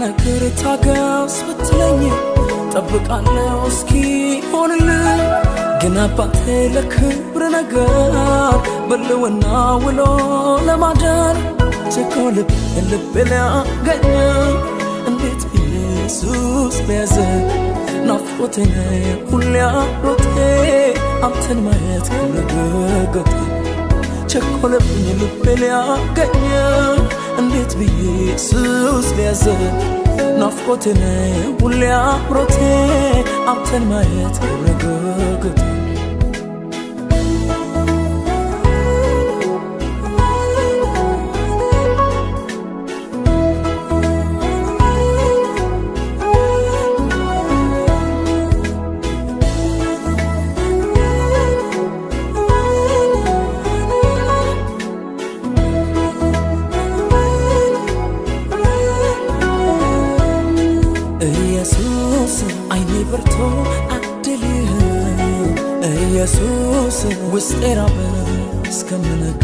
ነገር ታገስ ብትለኝ ጠብቃለሁ እስኪሆንልኝ ግን አባቴ ለክብር ነገር በልውና ውሎ ለማደር ቸኮልብ ልብ ሊያገኝ እንዴት ኢየሱስ ቢያዘ ናፍቆቴ ሁሌ አሮቴ አንተን ማየት ከረገገቴ ቸኮለብኝ ልብ ሊያገኝ እንዴት ኢየሱስ ቢያዘ ናፍቆቴ ሁሌ አሮቴ አንተን ማየት ከረገገቴ አይኔ በርቶ አድልህ ኢየሱስ ውስጤ ራበ እስከምነጋ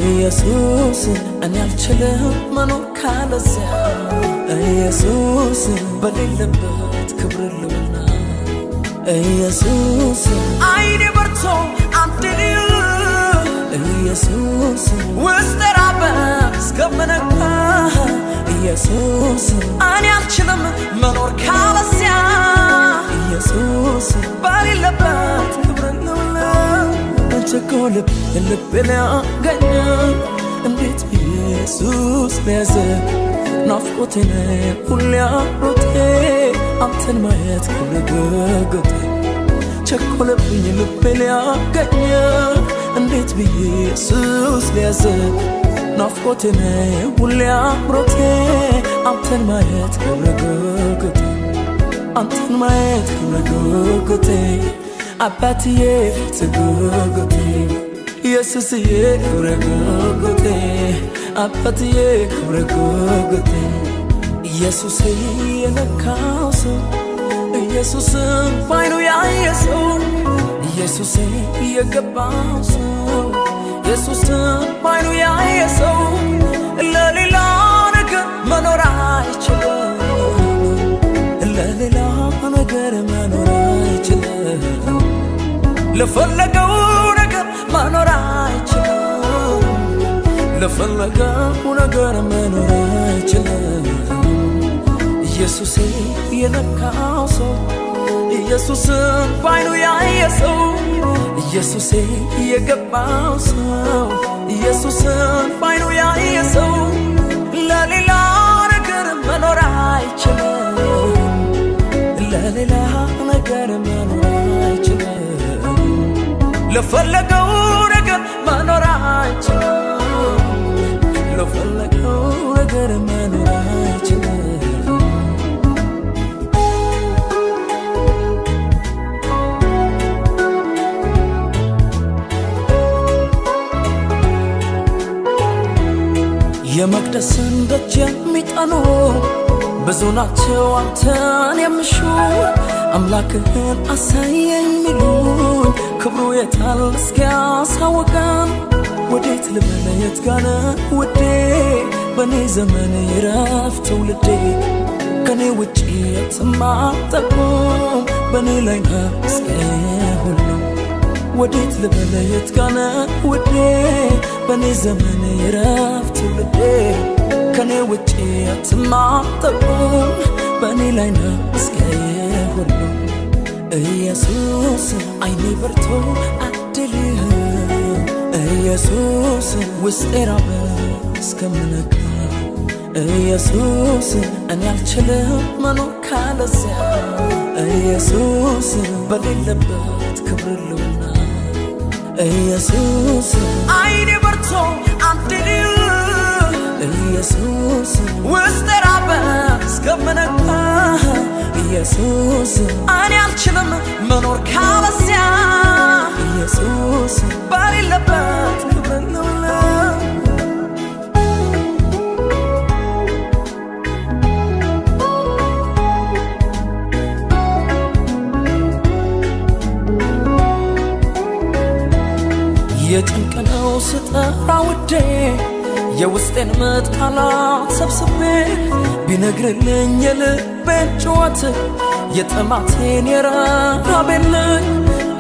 ኢየሱስ እኔ አልችልም መኖር ካለዚያ ኢየሱስ በሌለበት ክብር ልውና ኢየሱስ አይኔ በርቶ አድልህ ኢየሱስ ውስጤ ራበ እስከምነጋ ኢየሱስ እኔ አልችልም መኖር ካለዚያ ኢየሱስ በሌለበት ክብር ልውና ቸኮልብ ልብ ሊያገኝ እንዴት ኢየሱስ ቢያዘ ናፍቆቴ ሁሌ አሮቴ አንተን ማየት ከረገገቴ ቸኮለብኝ ልብ ሊያገኝ እንዴት ኢየሱስ ቢያዘ ናፍቆቴ ሁሌ አሮቴ አንተን ማየት ከረገገቴ አንተን ማየት ከረገገቴ አባትዬ ከረገገቴ ኢየሱስዬ ከረገገቴ አባትዬ ከረገገቴ ኢየሱስ የነካው ሰው ኢየሱስን ባይኑ ያየ ሰው ኢየሱስ የገባው ሰው ኢየሱስን ባይኑ ያየ ሰው ለሌላ ነገር መኖር አይችልም ለሌላ ነገር መኖር አይችልም ለፈለገው ነገር መኖር አይችልም ለፈለገው ነገር መኖር አይችልም ኢየሱስ የነካው ሰው ኢየሱስን ባይኑ ያየ ሰው ኢየሱስ የገባው ሰው ኢየሱስን ባይኑ ያየ ሰው ለሌላ ነገር መኖር አይችልም ለሌላ ነገር መኖር አይችልም ለፈለገው ነገር መኖር አይችልም ለፈለገው ነገር መኖር አይችልም የመቅደስን ደጅ የሚጠኑ ብዙ ናቸው አንተን የሚሹ አምላክህን አሳየኝ ሚሉኝ ክብሩ የታል እስኪያሳውቀን ወዴት ልበል የት ጋር ውዴ በኔ ዘመን ይረፍ ትውልዴ ከኔ ውጪ የትም አትጠቁም በኔ ላይ ነው እስከ ሁሉ ወዴት ልበል የት ጋር ውዴ በኔ ዘመን ይረፍ ትውልዴ ከኔ ውጪ የትም አትጠቁም በኔ ላይ ነው እስከ ሁሉ ኢየሱስ አይኔ በርቶ አድልህ ኢየሱስ ውስጤ ራበ እስከምነጋ ኢየሱስ እኔ አልችልም መኖር ካለዚያ ኢየሱስ በሌለበት ክብር ልውና ኢየሱስ አይኔ በርቶ አድልህ ኢየሱስ ውስጤ ራበ እስከምነጋ ኢየሱስ እኔ አልችልም መኖር ካለዚያ ኢየሱስ በሌለበት ክብር ልውና የጭንቅ ነው ስጠራ ውዴ የውስጤን ቃላት ሰብስቤ ቢነግርልኝ የልቤን ጩኸት የጥማቴን የረሃቤን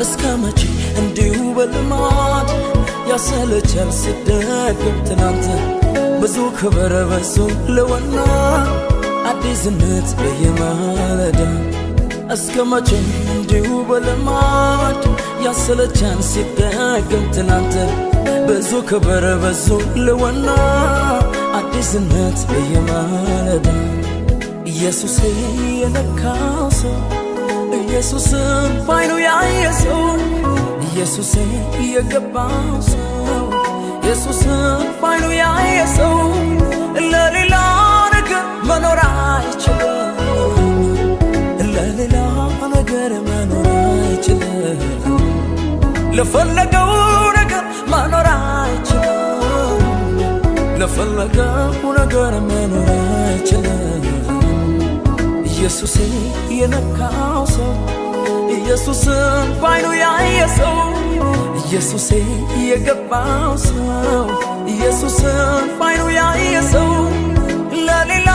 እስከ መቼ እንዲሁ በልማድ ያሰለቻል ስደግም ትናንት ብዙ ክብር በሱ ለወና አዲስነት በየማለዳ እስከ መቼ እንዲሁ በልማድ ያሰለቻል ሲደግም ትናንት ብዙ ክብር በሱ ለወና አዲስነት በየማለዳ ኢየሱስ የነካው ሰው ኢየሱስን ባይኑ ያየ ሰው ኢየሱስ የገባው ሰው ኢየሱስን ባይኑ ያየ ሰው ለሌላ ነገር መኖር አይችልም ለሌላ ነገር መኖር አይችልም ለፈለገው ነገር መኖር አይችልም ለፈለገው ነገር መኖር አይችልም ኢየሱስ የነካው ሰው ኢየሱስን ባይኑ ያየ ሰው ኢየሱስ የገባው ሰው ኢየሱስን ባይኑ ያየ ሰው ለሌላ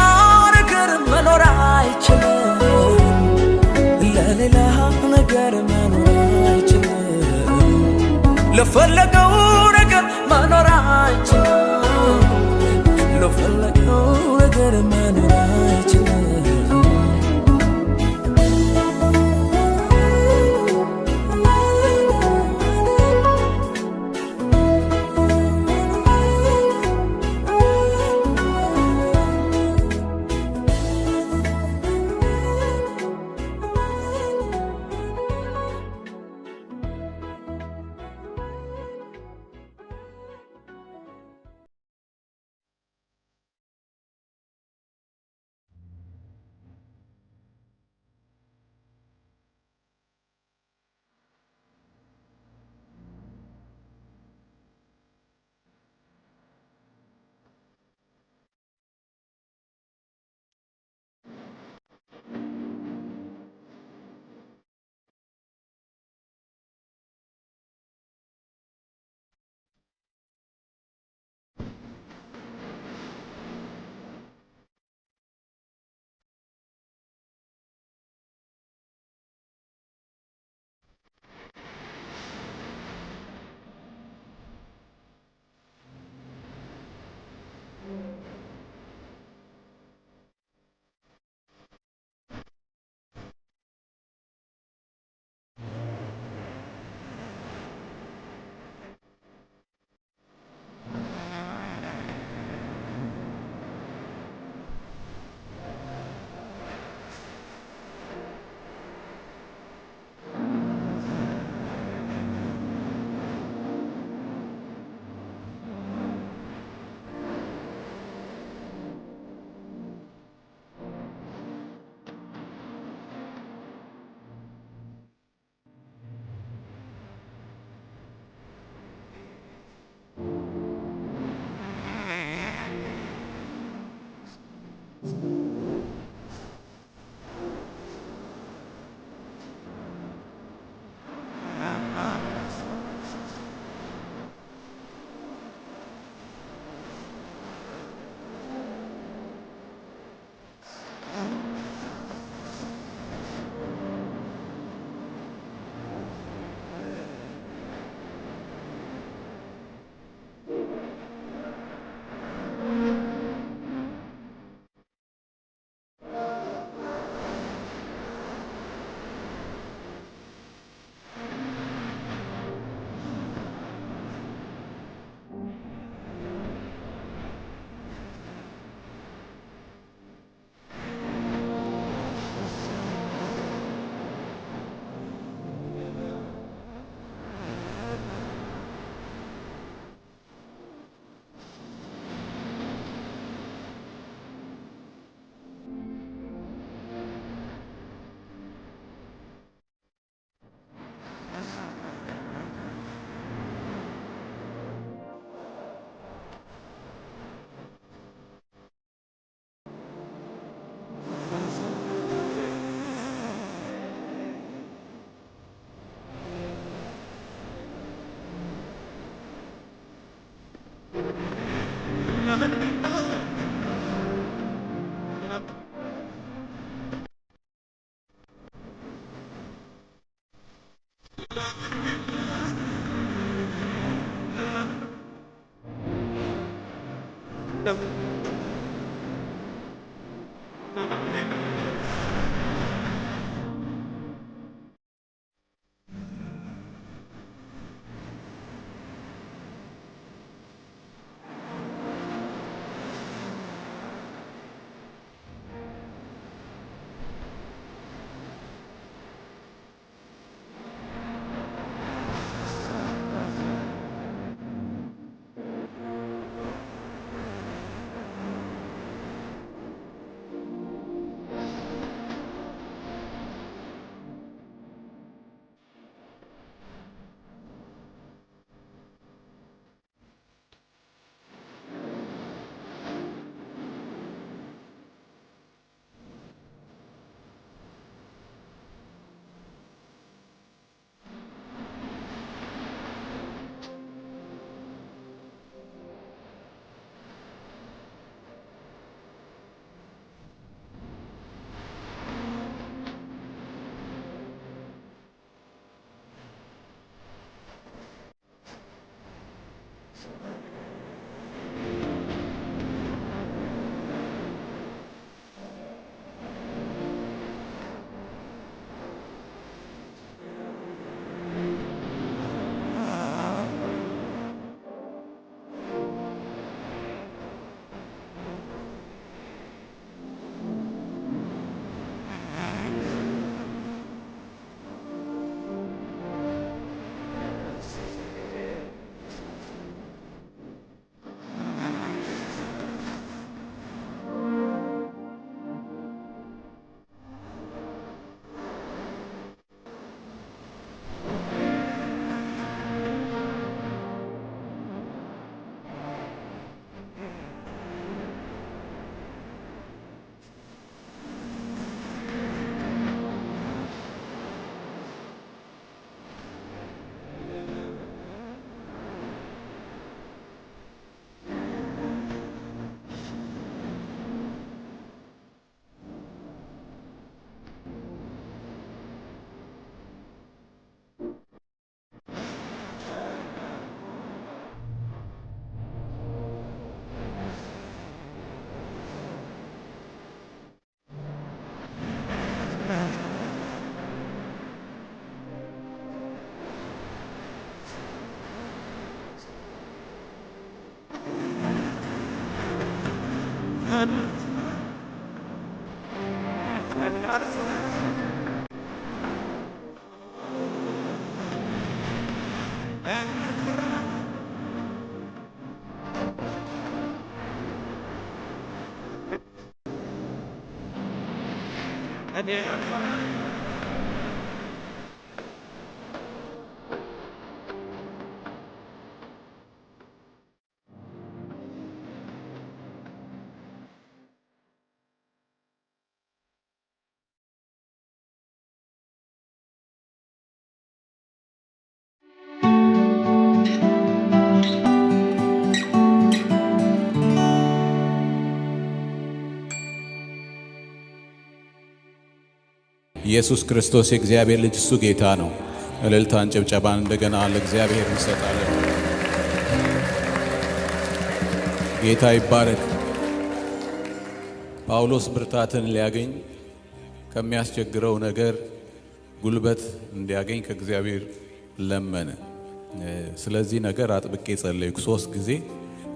ነገር መኖር አይችልም ለሌላ ነገር መኖር አይችልም ለፈለገው ነገር መኖር አይችልም ለፈለገው ነገር መኖር አይችልም ኢየሱስ ክርስቶስ የእግዚአብሔር ልጅ እሱ ጌታ ነው። እልልታን ጭብጨባን እንደገና ለእግዚአብሔር እንሰጣለን። ጌታ ይባረክ። ጳውሎስ ብርታትን ሊያገኝ ከሚያስቸግረው ነገር ጉልበት እንዲያገኝ ከእግዚአብሔር ለመነ። ስለዚህ ነገር አጥብቄ ጸለይኩ። 3 ጊዜ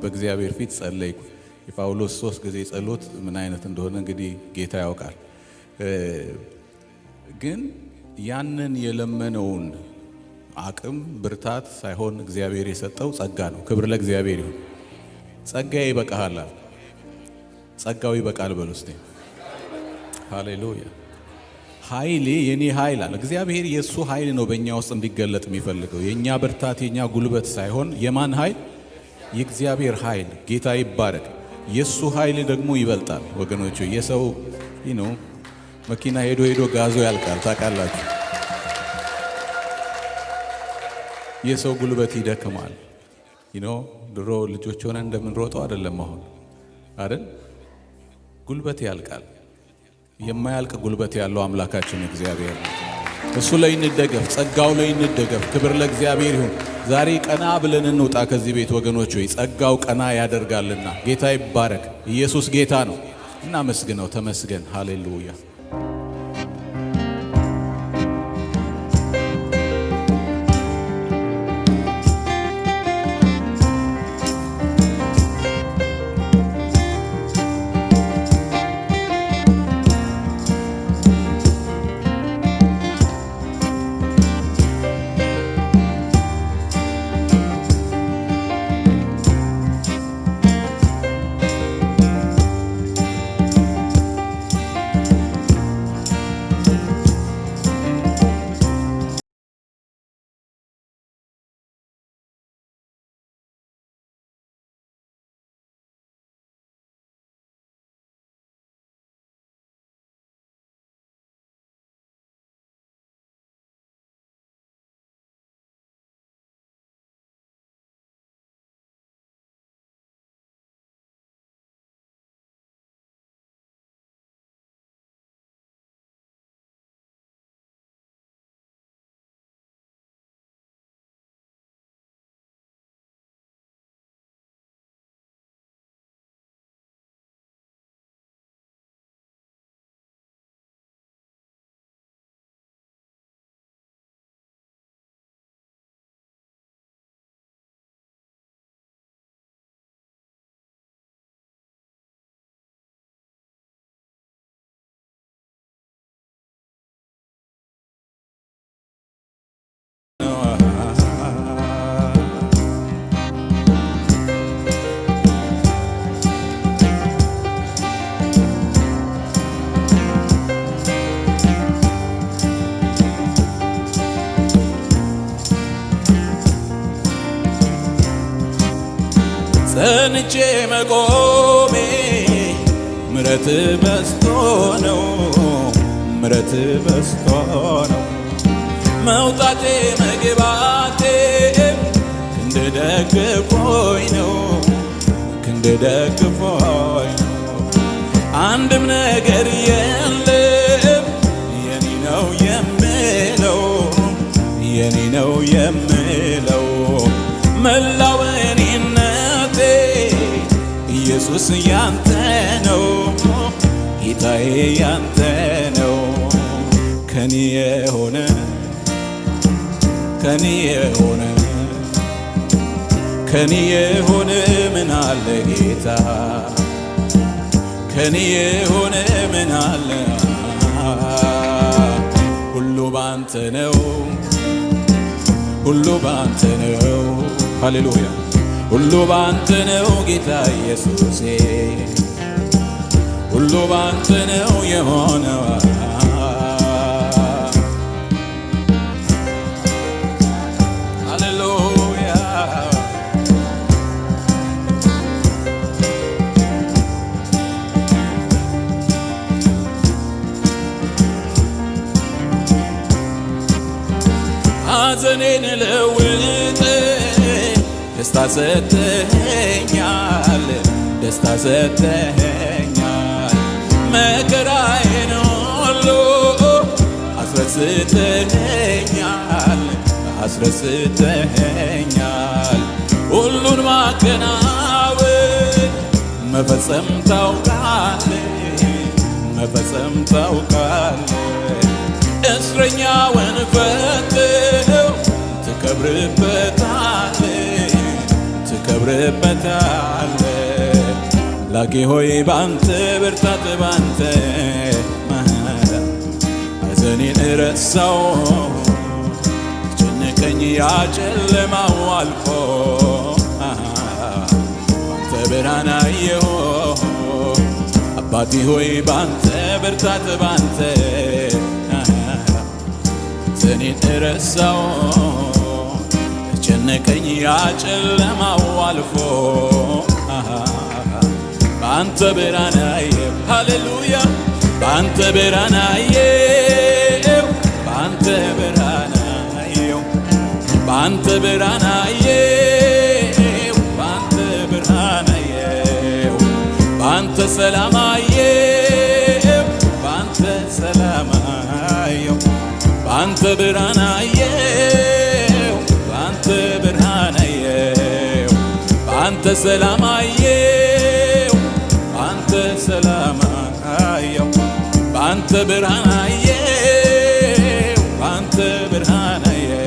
በእግዚአብሔር ፊት ጸለይኩ። የጳውሎስ 3 ጊዜ ጸሎት ምን አይነት እንደሆነ እንግዲህ ጌታ ያውቃል። ግን ያንን የለመነውን አቅም ብርታት ሳይሆን እግዚአብሔር የሰጠው ጸጋ ነው። ክብር ለእግዚአብሔር ይሁን። ጸጋዬ ይበቃሃል። ጸጋው ይበቃል በሉ እስቲ። ሃሌሉያ። ኃይሌ የኔ ኃይል አለ እግዚአብሔር። የሱ ኃይል ነው በእኛ ውስጥ እንዲገለጥ የሚፈልገው። የኛ ብርታት የኛ ጉልበት ሳይሆን የማን ኃይል? የእግዚአብሔር ኃይል። ጌታ ይባረክ። የሱ ኃይል ደግሞ ይበልጣል ወገኖቹ። የሰው መኪና ሄዶ ጋዞ ያልቃል ታውቃላችሁ። የሰው ጉልበት ይደክማል። ድሮ ልጆች ሆነን እንደምንሮጠው አይደለም አሁን አይደል? ጉልበት ያልቃል። የማያልቅ ጉልበት ያለው አምላካችን እግዚአብሔር ነው። እሱ ላይ እንደገፍ፣ ጸጋው ላይ እንደገፍ። ክብር ለእግዚአብሔር ይሁን። ዛሬ ቀና ብለን እንውጣ ከዚህ ቤት ወገኖች ሆይ ጸጋው ቀና ያደርጋልና ጌታ ይባረክ። ኢየሱስ ጌታ ነው። እናመስግነው። ተመስገን። ሃሌሉያ። ጸንቼ መቆሜ ምሕረት በዝቶ ነው፣ ምሕረት በዝቶ ነው። መውጣቴ መግባቴ ክንድ ደግፎኝ ነው፣ ክንድ ደግፎኝ ነው። አንድም ነገር የለም የኔ ነው የምለው፣ የኔ ነው የምለው። መላው እኔነቴ ኢየሱስ ያንተ ነው፣ ጌታዬ ያንተ ነው። ከኔ የሆነ ከኔ የሆነ ከኔ የሆነ ምን አለ ጌታ፣ ከኔ የሆነ ምን አለ። ሁሉ ባንተ ነው፣ ሁሉ ባንተ ነው። ሃሌሉያ። ሁሉ ባንተ ነው ጌታ ኢየሱሴ፣ ሁሉ ባንተ ነው የሆነው። ሃሌሉያ። ሐዘኔን ለውጥ ደስታ ሰጥተኸኛል፣ ደስታ ሰጥተኸኛል። መከራዬን ሁሉ አስረስተኸኛል፣ አስረስተኸኛል። ሁሉን ማከናወን መፈጸም ታውቃለህ፣ መፈጸም ታውቃለህ። እስረኛውን ፈትኸው ትከብርበታለህ፣ ትከብርበታለህ። ላጌ ሆይ ባንተ ብርታት ባንተ ማዳን ሐዘኔን ረሳው፣ ጨነቀኝ ያ ጨለማው አልፎ ባንተ ብርሃን አየሁ። አባቴ ሆይ ባንተ ብርታት ባንተ ሐዘኔን ረሳው፣ ጨነቀኝ ያ ጨለማው አልፎ ባንተ ብርሃን አየሁ። ሃሌሉያ። ባንተ ብርሃን አየሁ፣ ባንተ ብርሃን አየሁ፣ ባንተ ብርሃን አየሁ፣ ባንተ ብርሃን አየሁ። ባንተ ሰላም አየሁ፣ ባንተ ሰላም አየሁ፣ ባንተ ብርሃን አየሁ፣ ባንተ ብርሃን ባንተ ሰላም አየው ባንተ ሰላም አየው ባንተ ብርሃን አየው ባንተ ብርሃን አየው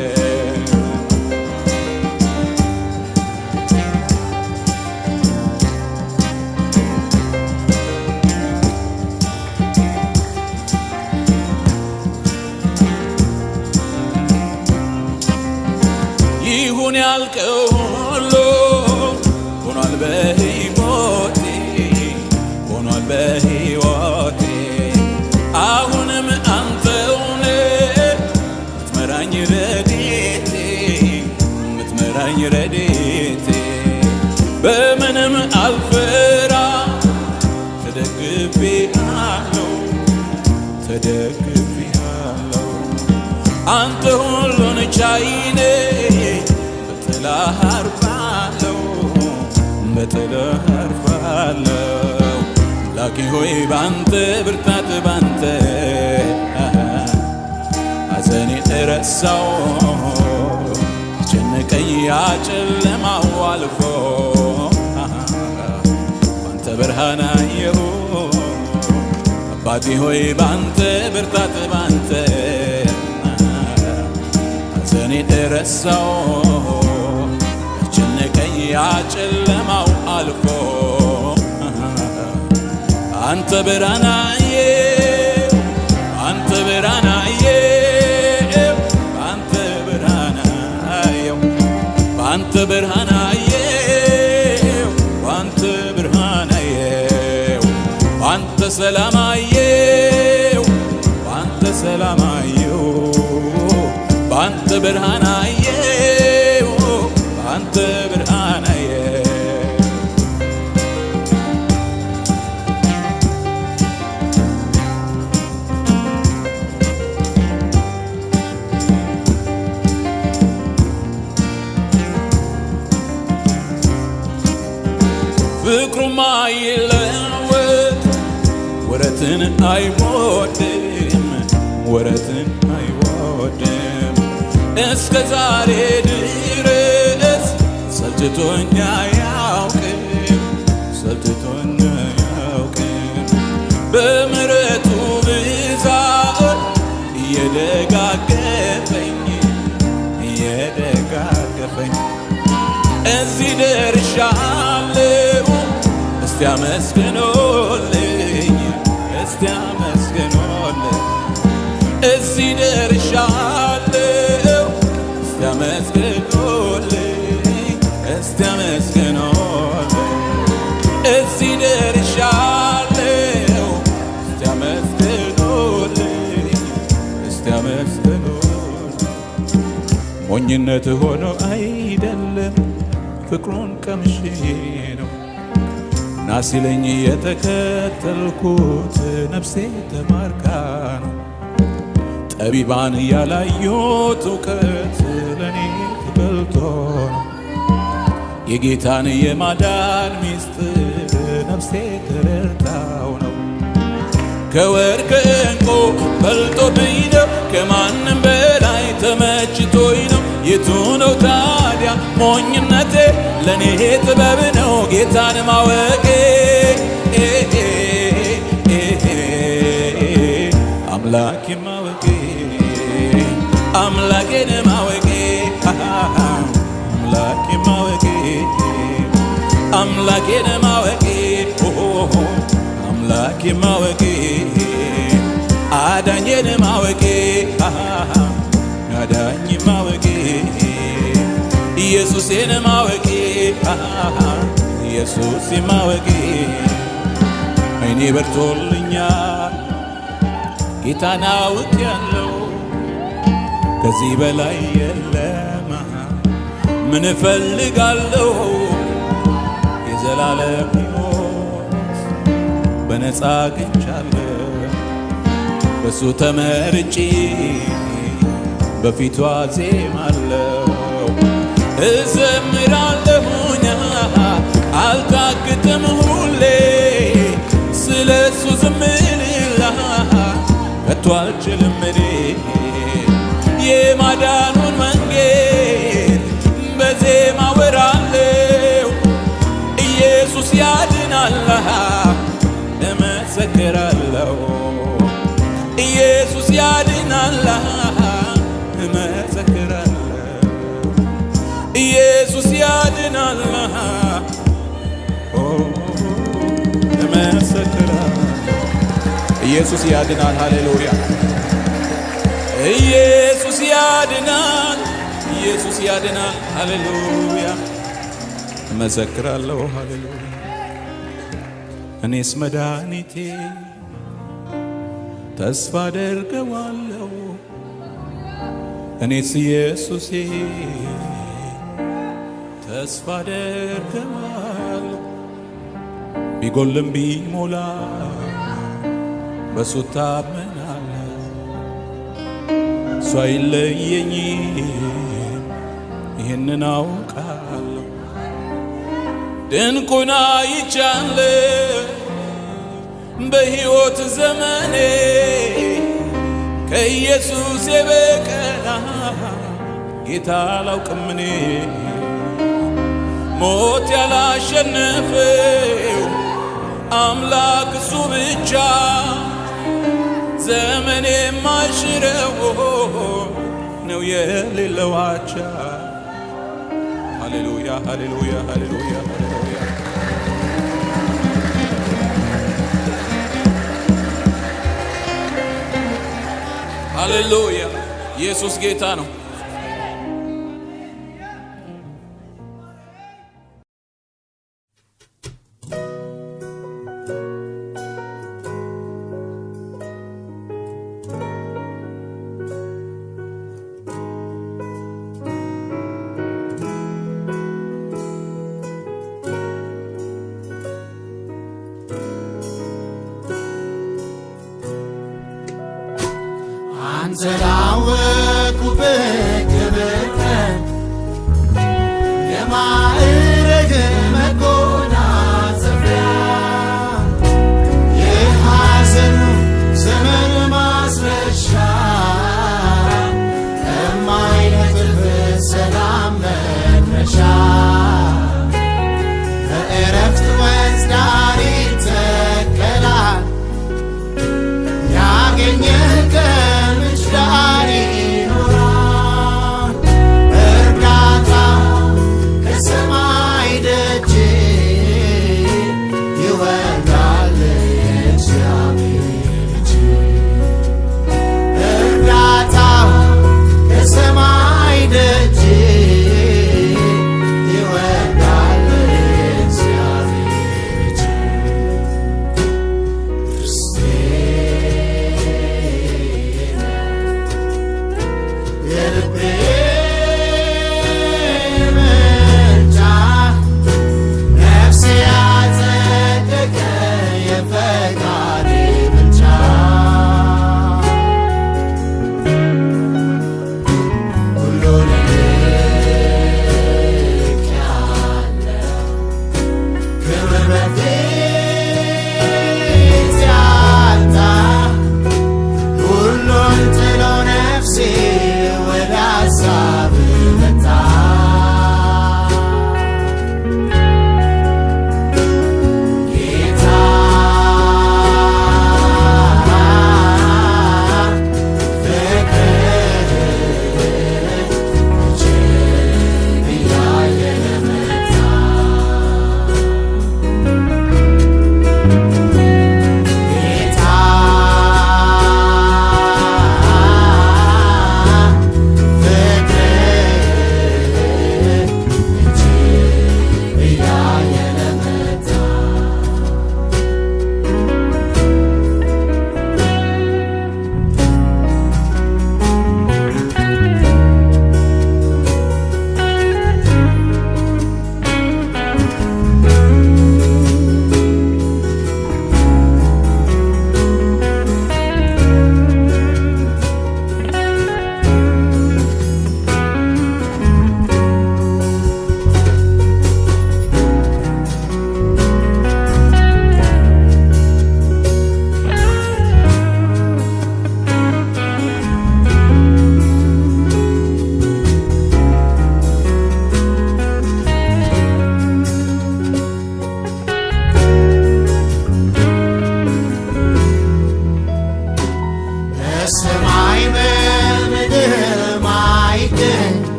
ይሁን ያልከው ሁሉ ሆኗል በሕይወቴ ሆኗል በሕይወቴ አሁንም አንተውነ ምትመራኝ ረድኤቴ ምትመራኝ ረድኤቴ በምንም አልፈራ ተደግፌአለሁ ተደግፌአለሁ አንተ ሁሉን ቻይ ነህ በጥላህ አርፋለሁ በጥላህ አርፋለሁ አምላኬ ሆይ ባንተ ብርታት ባንተ ሐዘኔን ረሳው ጨነቀኝ ያ ጨለማው አልፎ ባንተ ብርሃን አየሁ አባቴ ሆይ ባንተ ብርታት ባንተ ሐዘኔን ረሳው ጨነቀኝ ያ ጨለማው አልፎ አንተ ብርሃን አየሁ አንተ ብርሃን አየሁ አንተ ብርሃን አየሁ አንተ ብርሃን አየሁ አንተ ብርሃን አየሁ አንተ ሰላም አየሁ አንተ ሰላም አየሁ አንተ ብርሃን አየሁ አንተ ብርሃን አየሁ ፍቅሩማ አይለወጥ ወረትን አይወድም ወረትን አይወድም እስከ ዛሬ ድረስ ሰልችቶኝ አያውቅም ሰልችቶኝ አያውቅም በምሕረቱ ብዛት እየደጋገፈኝ እየደጋገፈኝ እዚህ ደርሻለሁ እስቲ አመስግኑልኝ እስቲ አመስግኑልኝ እዚህ ደርሻለሁ እስቲ አመስግኑልኝ እስቲ አመስግኑልኝ እዚህ ደርሻለሁ እስቲ አመስግኑልኝ እስቲ አመስግኑልኝ ሞኝነት ሆኖ አይደለም ፍቅሩን ቀምሼ ነው ናሲለኝ የተከተልኩት ነፍሴ ተማርካ ነው ጠቢባን ያላዩት እውቀት ለኔ ተገልጦ ነው የጌታን የማዳን ሚስጥር ነፍሴ ተረድታው ነው ከወርቅ ከዕንቁ በልጦብኝ ነው ከማንም በላይ ተመችቶኝ ነው የቱ ነው ታዲያ ሞኝነቴ ለኔ ጥበብ ነው ጌታን ማወቄ አምላኬን ማወቄ አምላኬን ማወቄ አምላኬን ማወቄ አምላኬን ማወቄ አምላኬን ማወቄ አዳኜን ማወቄ አዳኝ ማወቄ ኢየሱሴን ማወቄ ኢየሱስ ማወቄ አይኔ በርቶልኛል ጌታን አውቄያለሁ ከዚህ በላይ የለም ምን እፈልጋለሁ የዘላለም ሕይወት በነፃ አግኝቻለሁ በሱ ተመርጬ በፊቷ ዜማለሁ እዘምራለሁኛ አልታክትም ሁሌ ስለሱ ዝምልላ ከቶ አልችልም እኔ የማዳኑን መንገድ በዜማ ወራለሁ ኢየሱስ ያድናል። ሃሌሉያ! ኢየሱስ ያድናል፣ ኢየሱስ ያድናል። ሃሌሉያ! እመሰክራለሁ። ሃሌሉያ! እኔስ መድኃኒቴ ተስፋ አደርገዋለሁ። እኔስ ኢየሱሴ ተስፋ አደርገዋለሁ። ቢጎልም ቢሞላ በሱ ታመናለሁ። እሱ አይለየኝም፣ ይህንን አውቃለሁ። ድንቁን አይቻለሁ በሕይወት ዘመኔ ከኢየሱስ የበቀር ጌታ አላውቅም እኔ። ሞት ያላሸነፈው አምላክ እሱ ብቻ፣ ዘመኔ የማይሽረው ነው የሌለው አቻ። ሃሌሉያ ሃሌሉያ ሃሌሉያ ሃሌሉያ። ሃሌሉያ! ኢየሱስ ጌታ ነው። አንተ ላወቅሁበት ክብር የማዕረግ መጎናጸፊያ የሐዘኑ ዘመን ማስረሻ የማይነጥፍ ሰላም መድረሻ በዕረፍት ወንዝ ዳር ይተከላል ያገኘህ ዳር ይኖራል። እርዳታ ከሰማይ ደጅ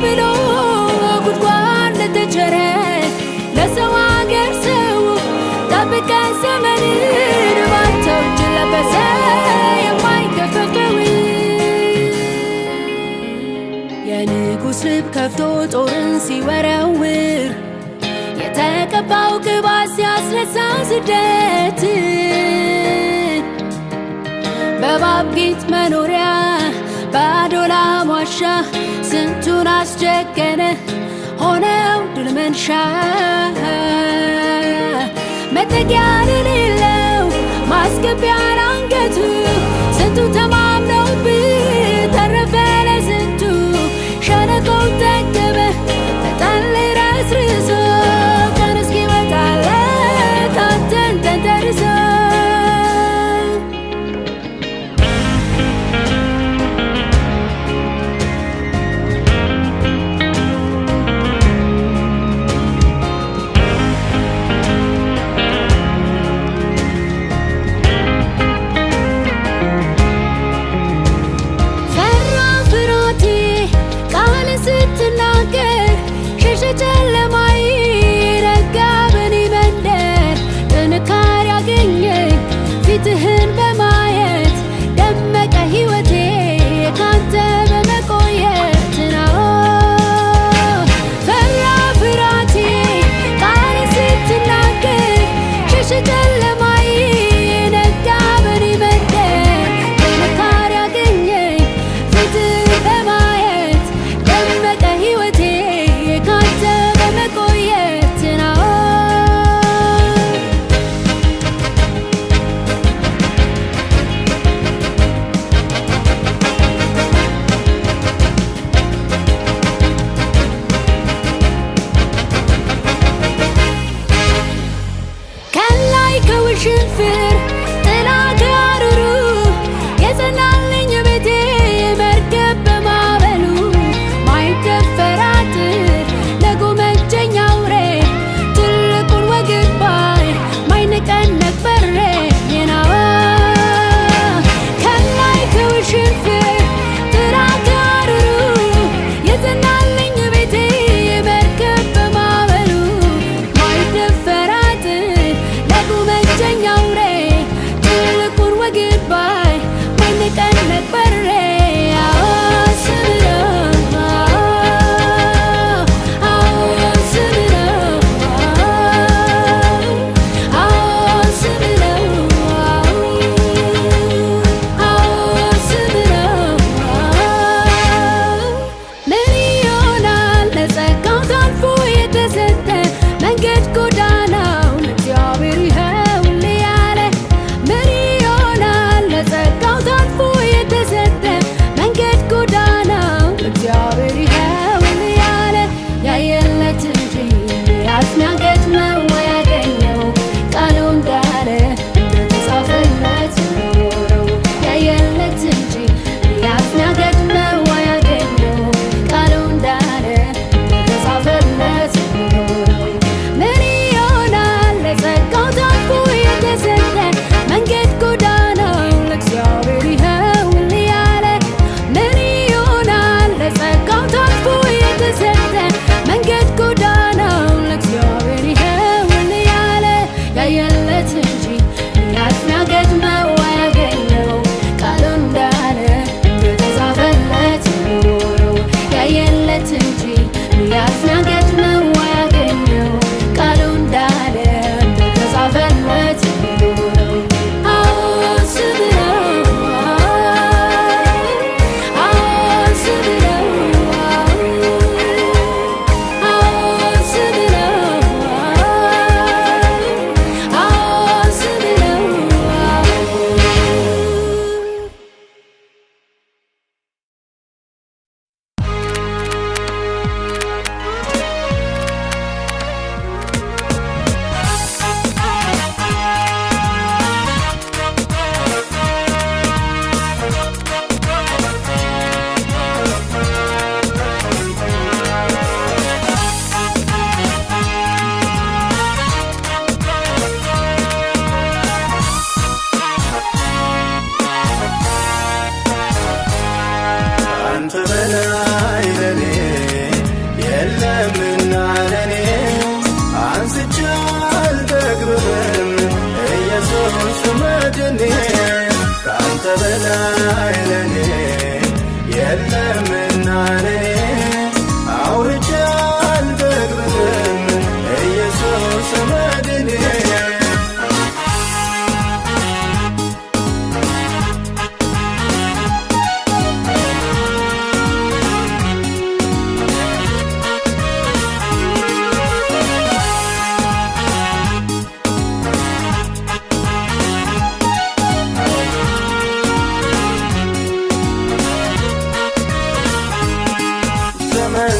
ተብሎ ጉድጓድ ለተቸረ ለሰው አገር ሰው ጠብቀ ዘመንን ባንተው እጅ ለበሰ የማይገፈፈው የንጉሥ ልብ ከፍቶ ጦርን ሲወረውር የተቀባው ቅባት ሲያስነሳ ስደት በእባብ ጌጥ መኖሪያ በአዶላም ዋሻ ስንቱን አስጀገነ ሆነው ድል መንሻ መጠጊያ የሌለው ማስገቢያ አንገቱ ስንቱ ተማምነውብህ ተረፈ ለስንቱ ሸለቆው ጠገበ በጠል ረስርሶ ቀን እስኪወጣለት አንተን ተንተርሶ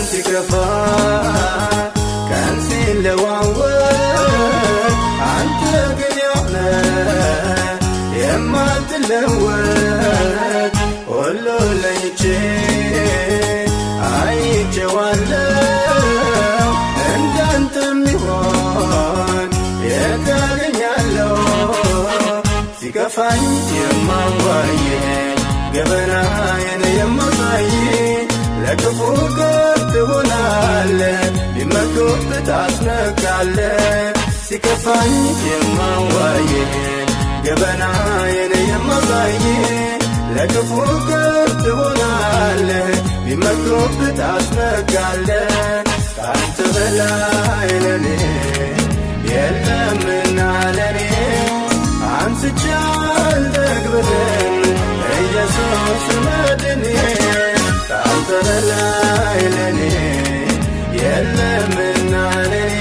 ሲከፋ ቀን ሲለዋወጥ አንተ ግን ያውነ የማትለወጥ ሁሉ ለይቼ አይቼዋለሁ እንዳንተ የሚሆን የት አገኛለሁ ሲከፋኝ የማዋየ ገበናዬን የማሳይ ለክፉ ቀን ትሆናለህ ቢመቱብህ ታስነቃለህ ሲከፋኝ የማዋይ ገበናዬን የማሳይ ለክፉ ቀን ትሆናለህ ቢመቱብህ ታስነቃለህ ካንተ በላይ ለኔ የለምና ለኔ አንስቼ አልጠግብህም ኢየሱስ መድኔ ካንተ በላይ ለኔ የለምና ለኔ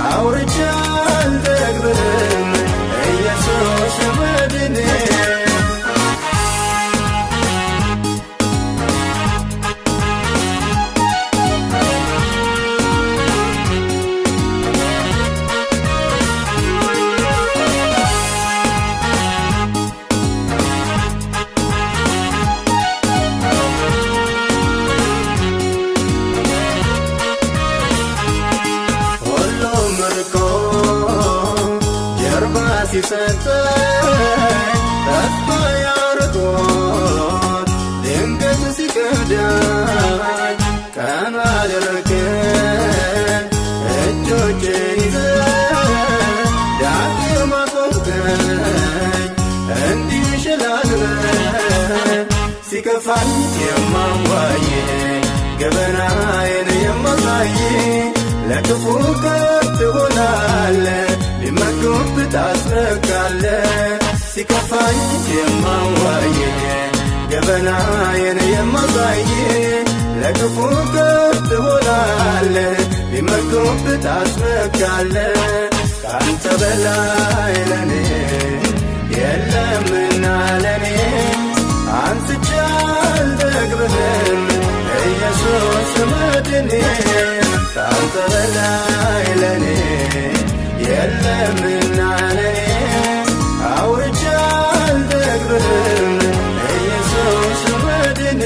አውርቼ አልጠግብህም ኢየሱስ መድኔ ሲሰጠኝ ተስፋ ያርቆት ድንገት ሲከዳኝ ቀና አደረግከኝ እጆቼን ይዘህ ዳግም አቆምከኝ እንዲህ ሸላልመህ ሲከፋኝ የማዋይ ገበናዬን የማሳይ ለክፉ ቀን ትሆናለህ ቢመቱብህ ታስነቃለህ ሲከፋኝ የማዋይ ገበናዬን የማሳይ ለክፉ ቀን ትሆናለህ ቢመቱብህ ታስነቃለህ ካንተ በላይ ለኔ የለምና ለኔ አንስቼ አልጠግብህም ኢየሱስ መድኔ ካንተ በላይ ለኔ የለምና ለኔ አውርቼ አልጠግብህም ኢየሱስ መድኔ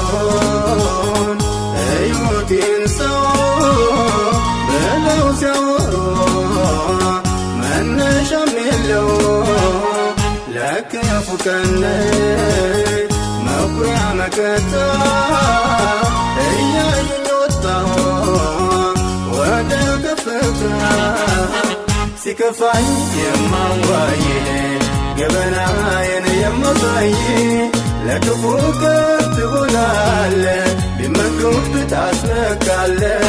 ጣለውን ሕይወቴን ሰው ብለው ሲያወሩ መነሻም የለው ለክፉ ቀን መኩሪያ መከታ እያየኝ ወጣሁ ወደ ከፍታ ሲከፋኝ የማዋይ ገበናዬን የማሳይ ለክፉ ቀን ትሆናለህ ቢመቱብህ ታስነቃለህ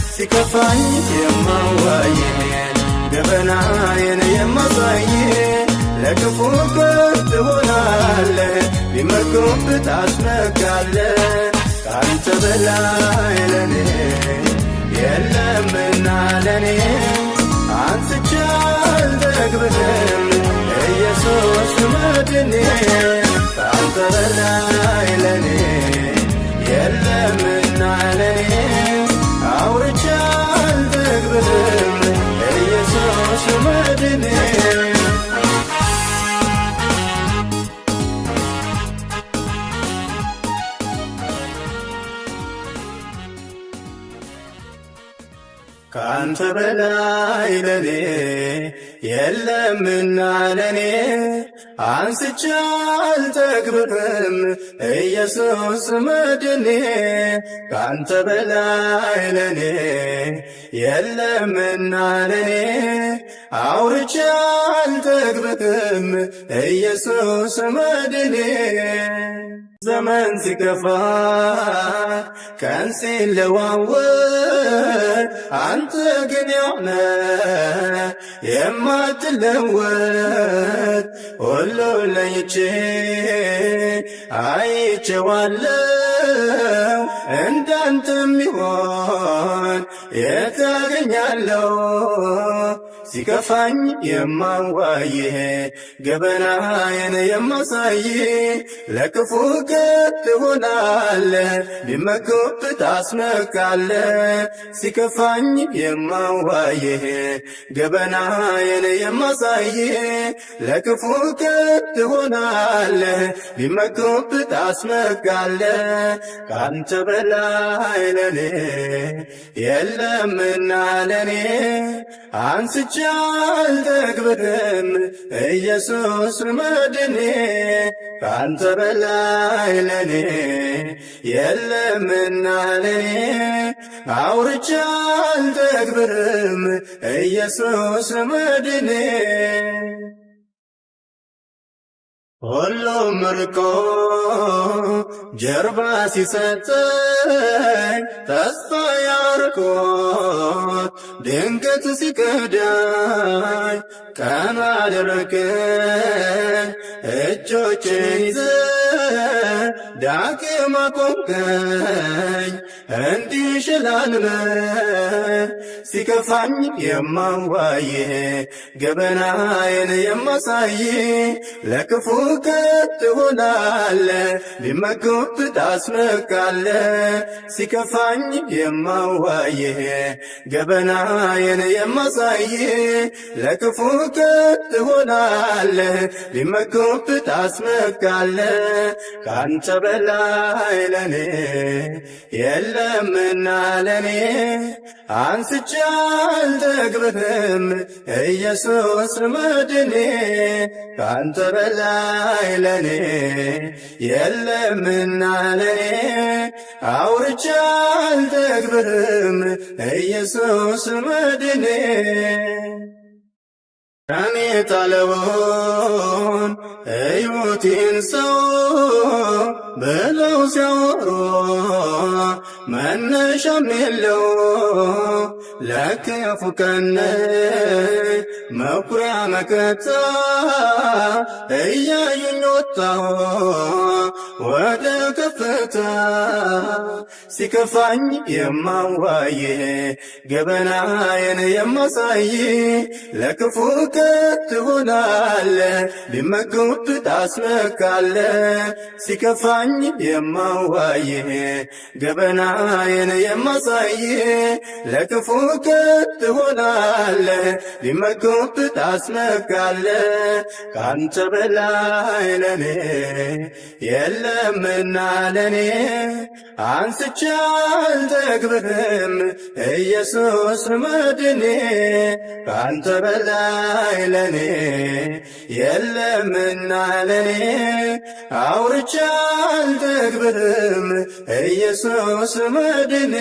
ሲከፋኝ የማዋይ ገበናዬን የማሳይ ለክፉ ቀን ትሆናለህ ቢመቱብህ ታስነቃለህ ካንተ በላይ ለኔ የለምና ለኔ አንስቼ አልጠግብህም ኢየሱስ መድኔ ካንተ በላይ ለኔ የለምና ለኔ አውርቼ አልጠግብህም ኢየሱስ መድኔ ካንተ በላይ ለኔ የለምና ለኔ አንስቼ አልጠግብህም ኢየሱስ መድኔ ካንተ በላይ ለኔ የለምና ለኔ አውርቼ አልጠግብህም ኢየሱስ መድኔ ዘመን ሲከፋ ቀን ሲለዋወጥ አንተ ግን ያውነ የማትለወጥ ሁሉ ለይቼ አይቼዋለሁ። እንዳንተ ሚሆን የታገኛለሁ ሲከፋኝ የማዋይህ ገበናዬን የማሳይ ለክፉ ቀን ትሆናለህ ቢመኩብህ ታስመካለህ። ሲከፋኝ የማዋይህ ገበናዬን የማሳይ ለክፉ ቀን ትሆናለህ ቢመኩብህ ታስመካለህ። ካንተ በላይ ለኔ የለምና ለኔ አንስቼ አልጠግብም ኢየሱስ መድኔ። ካንተ በላይ ለኔ የለምና ለኔ አውርቼ አልጠግብም ኢየሱስ መድኔ። ሁሉም ርቆ ጀርባ ሲሰጠኝ ተስፋ ያርቆት ድንገት ሲከዳኝ ቀና አደረገኝ እጆቼን ይዘህ ዳግም አቆምከኝ እንዲሸላልመኝ። ሲከፋኝ የማዋይህ ገበናዬን የማሳይ ለክፉ ቀን ትሆናለህ ቢመኩብህ ታስመካለህ። ሲከፋኝ የማዋይህ ገበናዬን የማሳይ ለክፉ ቀን ትሆናለህ ቢመኩብህ ታስመካለህ። ካንተ በላይ ለኔ የለምና ለኔ አንስቼ አልጠግብህም ኢየሱስ መድኔ። ካንተ በላይ ለኔ የለምና ለኔ አውርቼ አልጠግብህም ኢየሱስ መድኔ። እኔ ጣለውን ሕይወቴን ሰው ብለው ሲያወሩ መነሻም የለው ለክፉ ቀን መኩሪያ መከታ እያዩኝ ወጣሁ ወደ ከፍታ። ሲከፋኝ የማዋይህ ገበናዬን የማሳይ ለክፉ ቀን ትሆናለህ ቢመኩብህ ታስመካለህ። ሲከፋኝ የማዋይህ ገበናዬን የማሳይ ለክፉ ቀን ትሆናለህ ቢመኩብህ ታስመካለህ። ካንተ በላይ ለኔ የለምና ለኔ አንስቼ አልጠግብህም ኢየሱስ መድኔ። ካንተ በላይ ለኔ የለምና ለኔ አውርቼ አልጠግብህም ኢየሱስ መድኔ።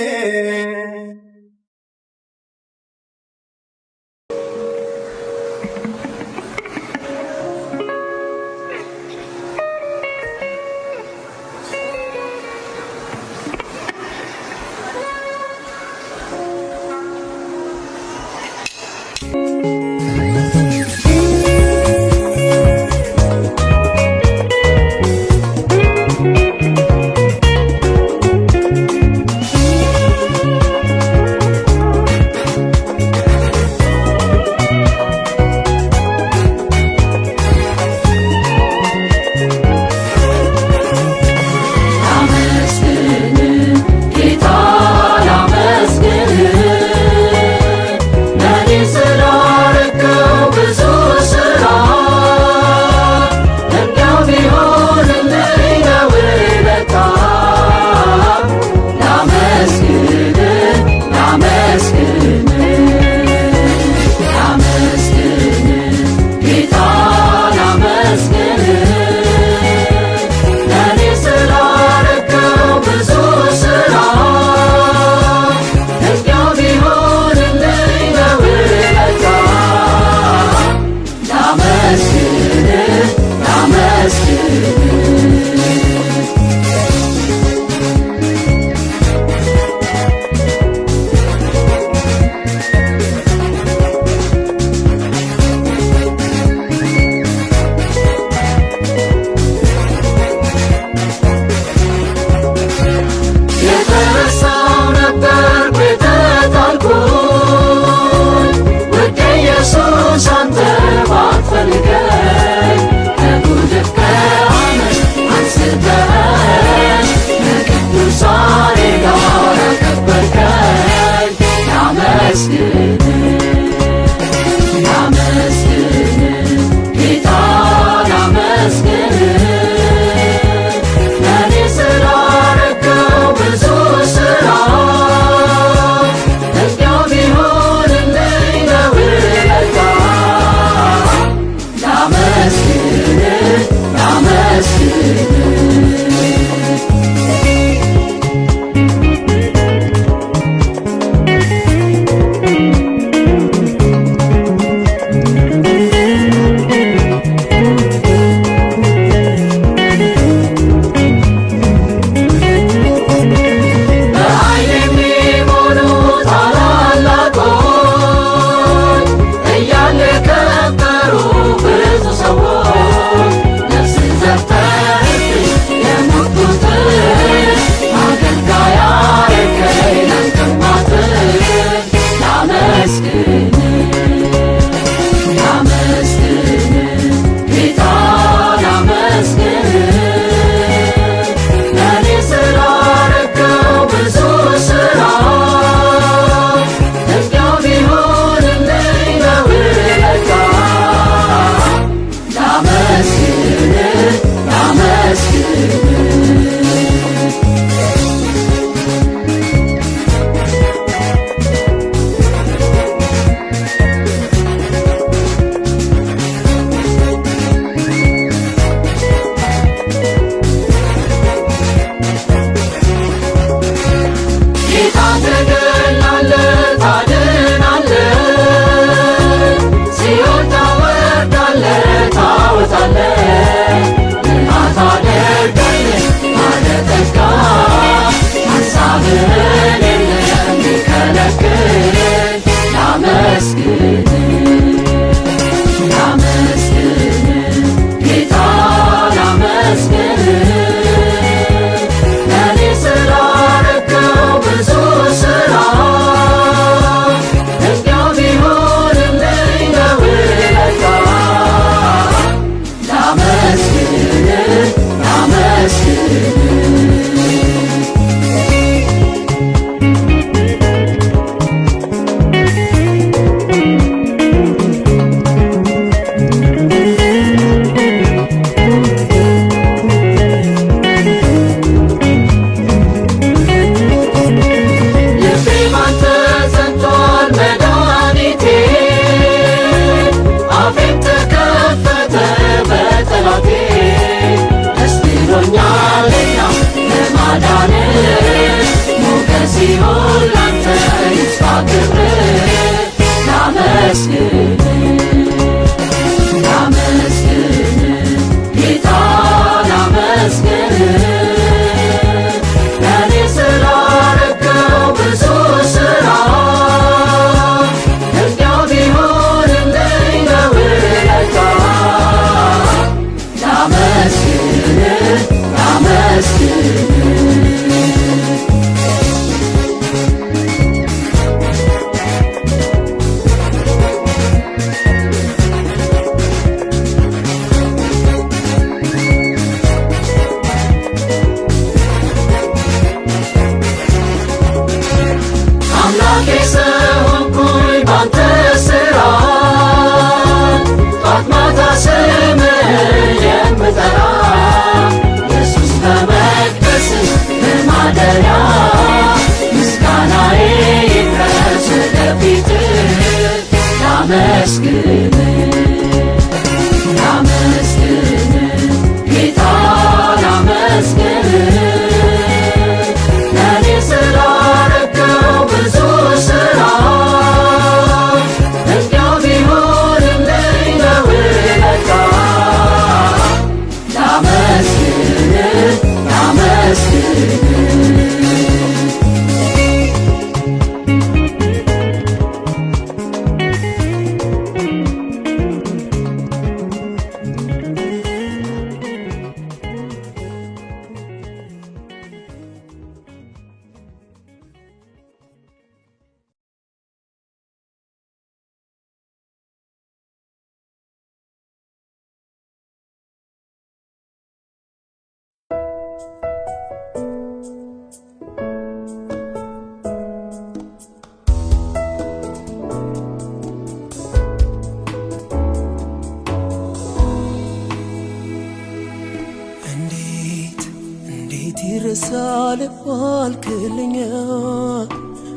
ይረሳል ባልክልኛ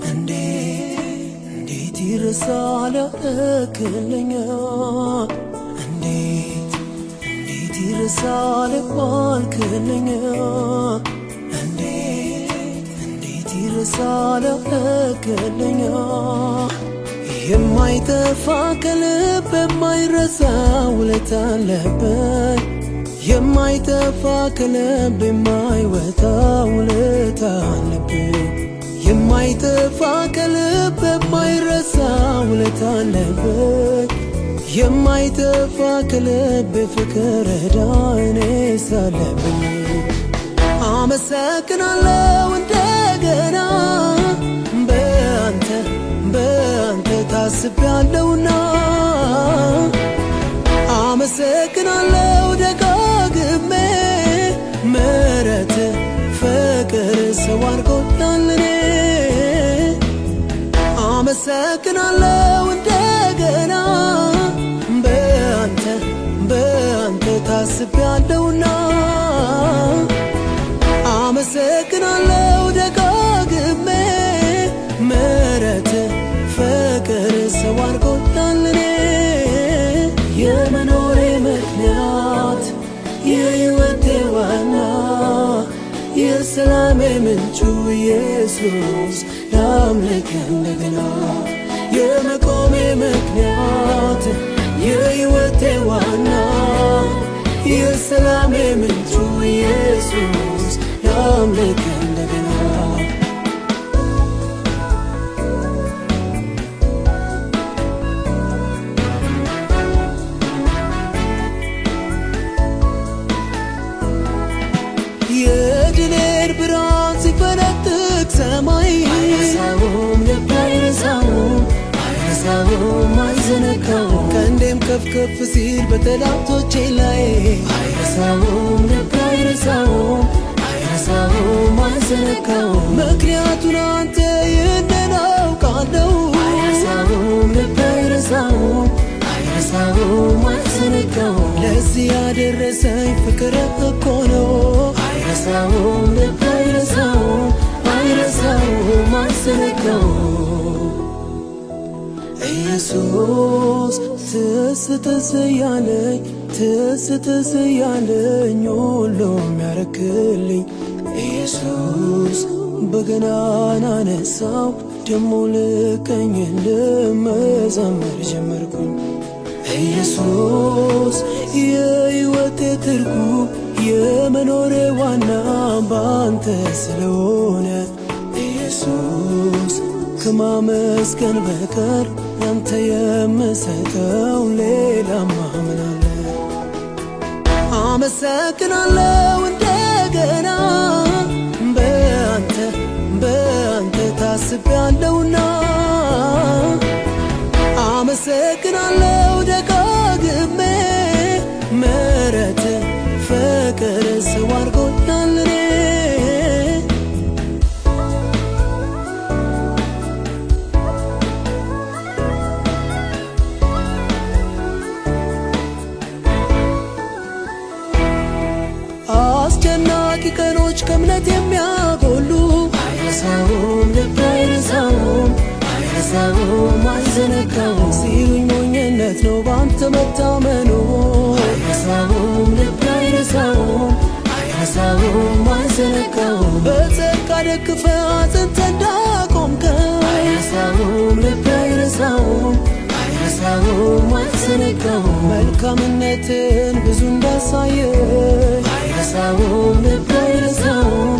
እንዴት ይረሳል ያልክልኛ እንዴት ይረሳል ባልክልኛ እንዴት ይረሳል ያልክልኛ የማይጠፋ ከልብ የማይረሳ ውለታ አለብኝ የማይጠፋ ከልብ የማይወጣ ውለታ አለብኝ የማይጠፋ ከልብ የማይረሳ ውለታ አለብኝ የማይጠፋ ከልብ ፍቅር ዕዳ እኔስ አለብኝ አመሰግናለሁ እንደገና በአንተ ታስቤያለሁና አመሰግናለሁ ደጋግሜ ምሕረት ፍቅር ሰው አድርጎኛል እኔ አመሰግናለሁ እንደገና በአንተ ታስቤያለሁና አመሰግናለሁ ደጋግሜ ምሕረት ፍቅር ሰው አድርጎኛል እኔ የመኖሬ ምክንያት የሕይወቴ ዋና የሰላሜ ምንጩ ኢየሱስ ላምልክ እንደገና የመቆሜ ምክንያት የሕይወቴ ዋና የሰላሜ ምንጩ ኢየሱስ ላምልክ እንደገና የድሌር ብርሃን ሲፈነጥቅ ሰማይ አይረሳውም ልብ አይረሳውም አይዘነጋውም ቀንዴም ከፍ ከፍ ሲል በጠላቶቼ ላይ አይረሳውም ልብ አይረሳውም አይዘነጋውም ምክንያቱን አንተ ይህንን አውቃለሁ አይረሳውም ልብ አይረሳውም አይዘነጋውም ለዚህ ያደረሰኝ ፍቅር እኮ ነው አይረሳውም ልብ አይረሳውም አይዘነጋውም ኢየሱስ ትስ ያለኝ ሁሉም ያረክልኝ ኢየሱስ በገናን አነሳው ደሞ ልቀኝ ልመዘመር ጀመርኩኝ። ኢየሱስ የሕይወቴ ትርጉም የመኖሬ ዋና ባንተ ስለሆነ ኢየሱስ ከማመስገን በቀር ያንተ የምሰጠው ሌላማ ምን አለ? አመሰግናለሁ እንደገና በአንተ ታስቤያለሁና አመሰግናለሁ ደጋግሜ ምሕረት ፍቅር ሰው አድርጎኛል እኔ አስጨናቂ ቀኖች ከእምነት የሚያጎሉ አይረሳውም ልብ አይረሳውም አይዘነጋውም ሲሉኝ ሞኝነት ነው ባንተ መታመኑ አይረሳውም ልብ አይረሳውም አይዘነጋውም በጸጋ ደግፈ አጽንተ እንዳቆምከው አይረሳውም ልብ አይረሳውም አይዘነጋውም መልካምነትን ብዙ እንዳሳየኝ አይረሳውም ልብ አይረሳውም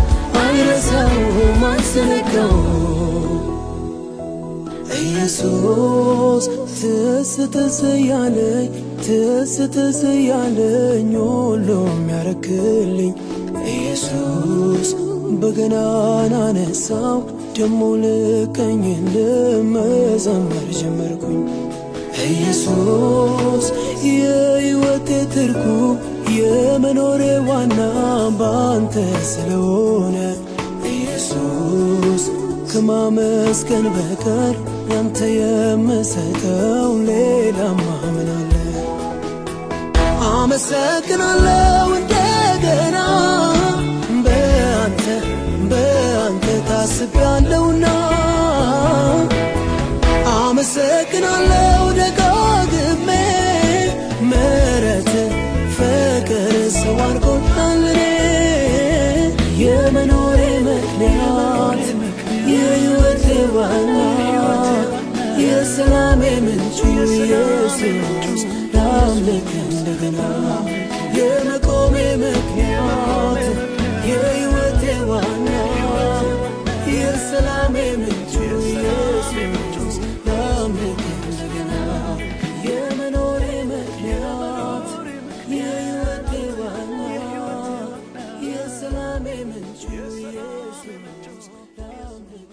አይዘነጋውም ኢየሱስ ትስ ያለኝ ሁሉም ያረክልኝ ኢየሱስ በገናን አነሳው ደሞ ልቀኝ ልመዘመር ጀመርኩኝ። ኢየሱስ የሕይወቴ ትርጉም የመኖሬ ዋና ባንተ ስለሆነ ኢየሱስ ከማመስገን በቀር ያንተ የምሰጠው ሌላማ ምን አለ? አመሰግናለሁ እንደገና በአንተ ታስቤያለሁና አመሰግናለሁ ደጋግሜ ምሕረት ፍቅር ሰው አድርጎኛል እኔ የመኖሬ ምክንያት የሕይወቴ ዋና የሰላሜ ምንጭ ኢየሱስ ላምልክ እንደገና የመቆሜ ምክንያት የሕይወቴ ዋና የሰላሜ ምንጭ ኢየሱስ ላምልክ እንደገና የመኖሬ ምክንያት የሕይወቴ ዋና የሰላሜ ምንጭ ኢየሱስ ላምልክ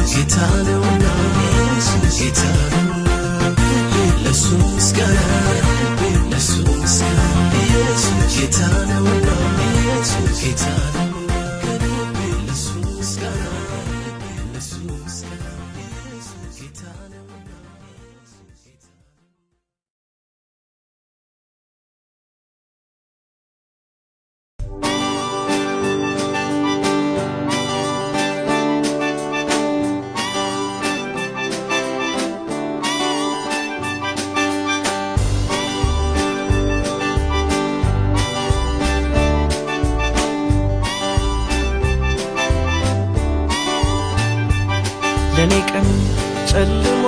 ጌታ ነውና ኢየሱስ ጌታ ነው ለሱ ምስጋና ለሱ ምስጋና ኢየሱስ ጌታ ነውና ኢየሱስ ጌታ ነው ለሱ ምስጋና ለሱ ምስጋና ኢየሱስ ጌታ ነውና ኢየሱስ ጌታ ለኔ ቀን ጨልሞ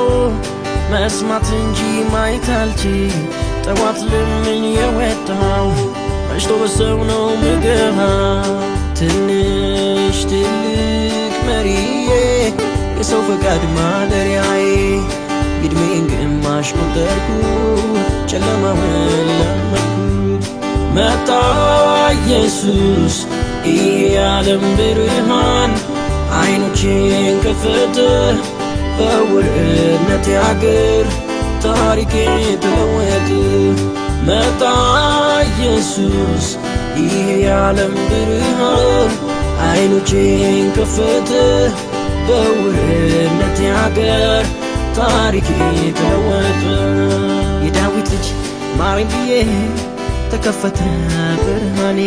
መስማት እንጂ ማየት አልችል ጠዋት ለምን የወጣው መሽቶ በሰው ነው ምገባው ትንሽ ትልቅ መሪዬ የሰው ፈቃድ ማደሪያዬ ግድሜን ግማሽ ቆጠርኩ ጨለማውን ለመድኩት መጣ ኢየሱስ ይህ የዓለም ብርሃን አይኖቼን ከፈተ በውርነት ያገር ታሪኬ ተለወጠ መጣ ኢየሱስ ይህ የዓለም ብርሃን አይኖቼን ከፈተ በውርነት ያገር ታሪኬ ተለወጠ የዳዊት ልጅ ማረኝ ብዬ ተከፈተ ብርሃኔ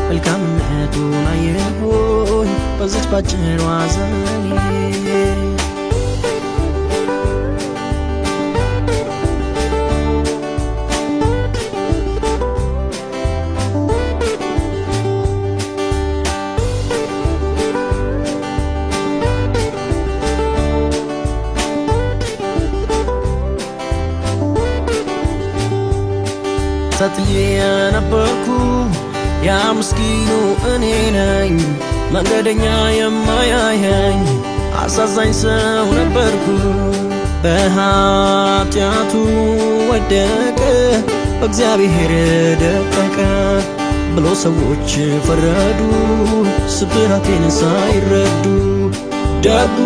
መልካምነቱን አየሁኝ በዚች ባጭሯ ዘመኔ ተጥዬ ነበርኩ ያ ምስኪኑ እኔ ነኝ መንገደኛ የማያየኝ አሳዛኝ ሰው ነበርኩ በኃጢአቱ ወደቀ በእግዚአብሔር ደቀቀ ብሎ ሰዎች ፈረዱ ስብራቴን ሳይረዱ ደጉ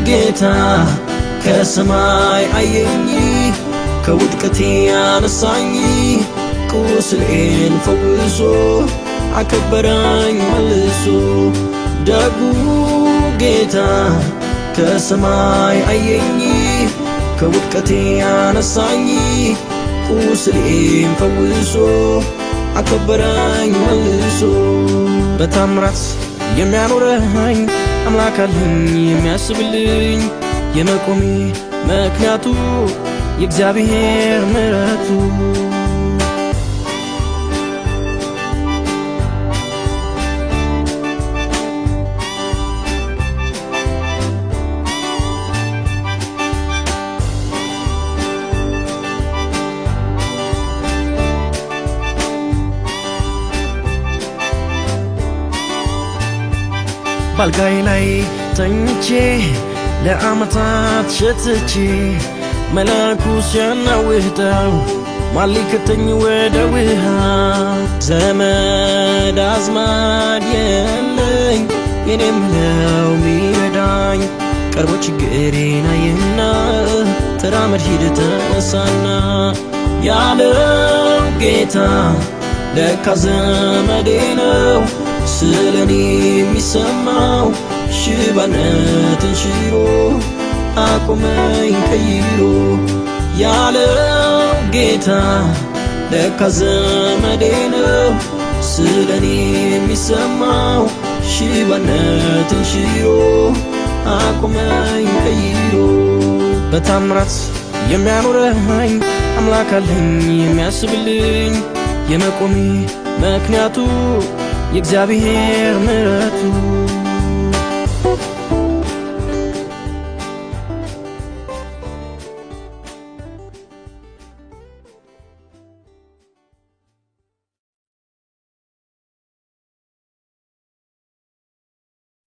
ጌታ ከሰማይ አየኝ ከውድቀቴ ያነሳኝ ቁስሌን ፈውሶ አከበረኝ መልሶ ደጉ ጌታ ከሰማይ አየኝ ከውድቀቴ ያነሳኝ ቁስሌን ፈውሶ አከበረኝ መልሶ በታምራት የሚያኖረኝ አምላክ አለኝ የሚያስብልኝ የመቆሜ ምክንያቱ የእግዚአብሔር ምሕረቱ ባልጋዬ ላይ ተኝቼ ለዓመታት ሸትቼ መላኩ ሲያናውጠው ማሊከተኝ ወደ ውሃ ዘመድ አዝማድ የለኝ የኔ ምለው ሚረዳኝ ቀርቦ ችግሬን አየና ተራመድ ሂድ ተነሳና ያለው ጌታ ለካ ዘመዴ ነው ስለኔ የሚሰማው ሽባነትን ሽሮ አቆመኝ ቀይሮ ያለው ጌታ ለካ ዘመዴ ነው ስለኔ የሚሰማው ሽባነትን ሽሮ አቆመኝ ቀይሮ በታምራት የሚያኖረኝ አምላክ አለኝ የሚያስብልኝ የመቆሜ ምክንያቱ የእግዚአብሔር ምሕረቱ